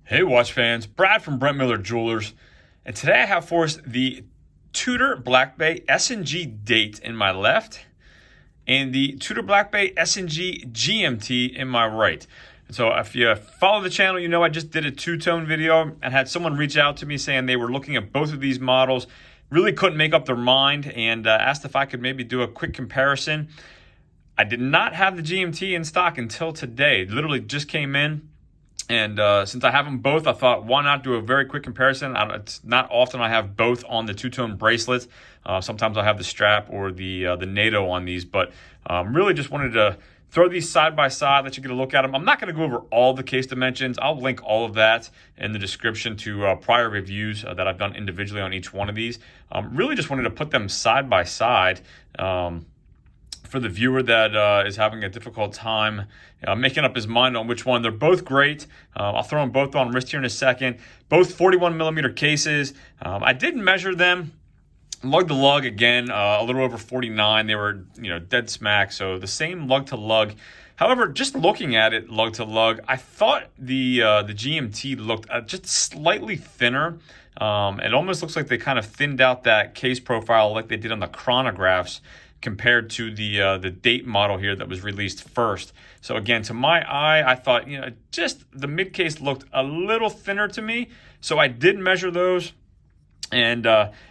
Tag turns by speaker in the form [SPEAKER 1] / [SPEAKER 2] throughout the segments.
[SPEAKER 1] Hey watch fans, Brad from Brent Miller Jewelers, and today I have for us the Tudor Black Bay S&G date in my left and the Tudor Black Bay S&G GMT in my right. So if you follow the channel, you know I just did a two-tone video and had someone reach out to me saying they were looking at both of these models, really couldn't make up their mind, and asked if I could maybe do a quick comparison. I did not have the GMT in stock until today. It literally just came in. And since I have them both, I thought, why not do a very quick comparison? It's not often I have both on the two-tone bracelet. Sometimes I have the strap or the NATO on these, but really just wanted to throw these side by side, let you get a look at them. I'm not going to go over all the case dimensions. I'll link all of that in the description to prior reviews that I've done individually on each one of these. Really just wanted to put them side by side. For the viewer that is having a difficult time making up his mind on which one. They're both great. I'll throw them both on wrist here in a second. Both 41 millimeter cases. I did measure them lug to lug again, a little over 49. They were, dead smack. So the same lug to lug. However, just looking at it lug to lug, I thought the GMT looked just slightly thinner. It almost looks like they kind of thinned out that case profile like they did on the chronographs, compared to the date model here that was released first. So again, to my eye, I thought, just the mid case looked a little thinner to me. So I did measure those. And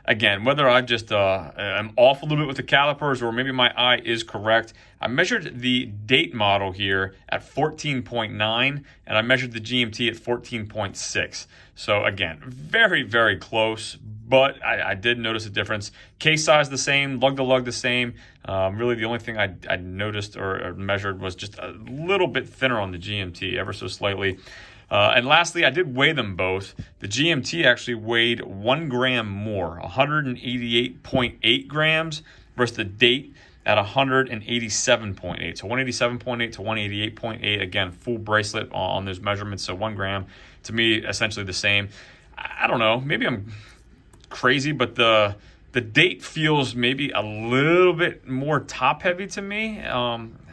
[SPEAKER 1] again, whether I just am off a little bit with the calipers or maybe my eye is correct, I measured the date model here at 14.9 and I measured the GMT at 14.6. So again, very, very close, but I did notice a difference. Case size the same, lug to lug the same. Really the only thing I noticed or measured was just a little bit thinner on the GMT, ever so slightly. And lastly, I did weigh them both. The GMT actually weighed 1 gram more, 188.8 grams, versus the date at 187.8. So 187.8 to 188.8, again, full bracelet on those measurements. So 1 gram, to me, essentially the same. I don't know, maybe I'm crazy, but the date feels maybe a little bit more top heavy to me.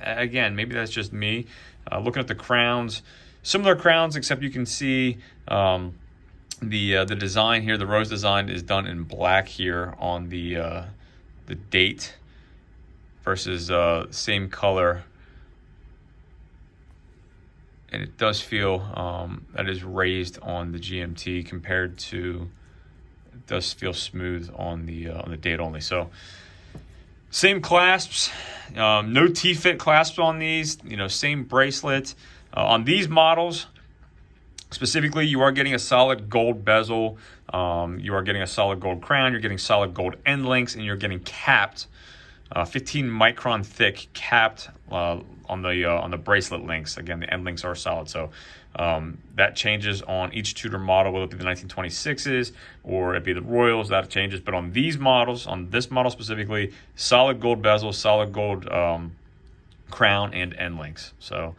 [SPEAKER 1] Again, maybe that's just me. Looking at the crowns, similar crowns, except you can see the design here. The rose design is done in black here on the date versus same color, and it does feel that is raised on the GMT compared to. It does feel smooth on the date only. So same clasps, no T-fit clasps on these. Same bracelet. On these models, specifically, you are getting a solid gold bezel. You are getting a solid gold crown. You're getting solid gold end links, and you're getting capped, 15 micron thick capped on the bracelet links. Again, the end links are solid. So that changes on each Tudor model, whether it be the 1926s or it be the Royals. That changes. But on these models, on this model specifically, solid gold bezel, solid gold crown, and end links. So.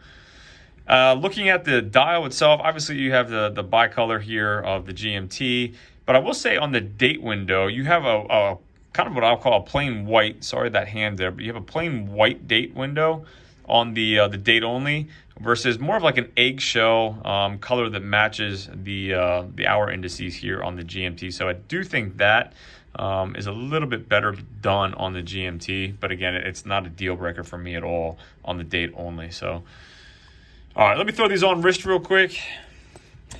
[SPEAKER 1] Looking at the dial itself, obviously you have the bicolor here of the GMT, but I will say on the date window, you have a kind of what I'll call a plain white, sorry that hand there, but you have a plain white date window on the date only versus more of like an eggshell color that matches the hour indices here on the GMT. So I do think that is a little bit better done on the GMT, but again, it's not a deal breaker for me at all on the date only. So. All right, let me throw these on wrist real quick.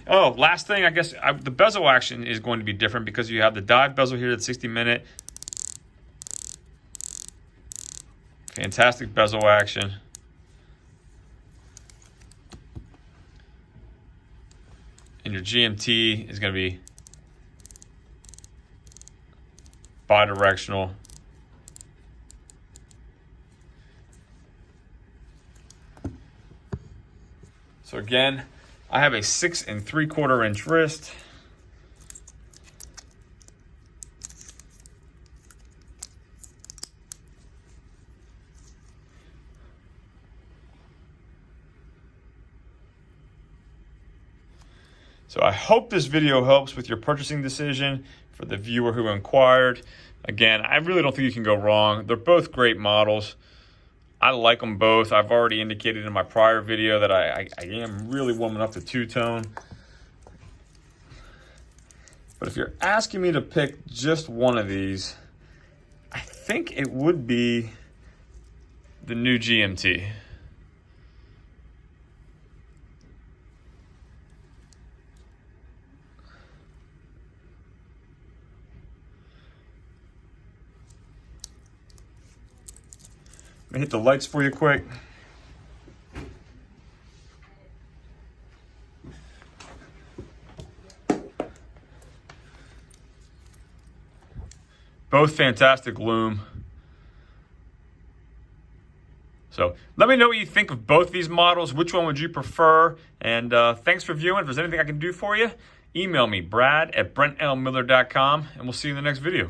[SPEAKER 1] Oh, last thing, I guess the bezel action is going to be different because you have the dive bezel here at 60-minute. Fantastic bezel action. And your GMT is going to be bidirectional. So again, I have a 6 3/4 inch wrist. So I hope this video helps with your purchasing decision for the viewer who inquired. Again, I really don't think you can go wrong. They're both great models. I like them both. I've already indicated in my prior video that I am really warming up the two-tone. But if you're asking me to pick just one of these, I think it would be the new GMT. Let me hit the lights for you quick. Both fantastic lume. So let me know what you think of both these models. Which one would you prefer? And thanks for viewing. If there's anything I can do for you, email me, brad@brentlmiller.com, and we'll see you in the next video.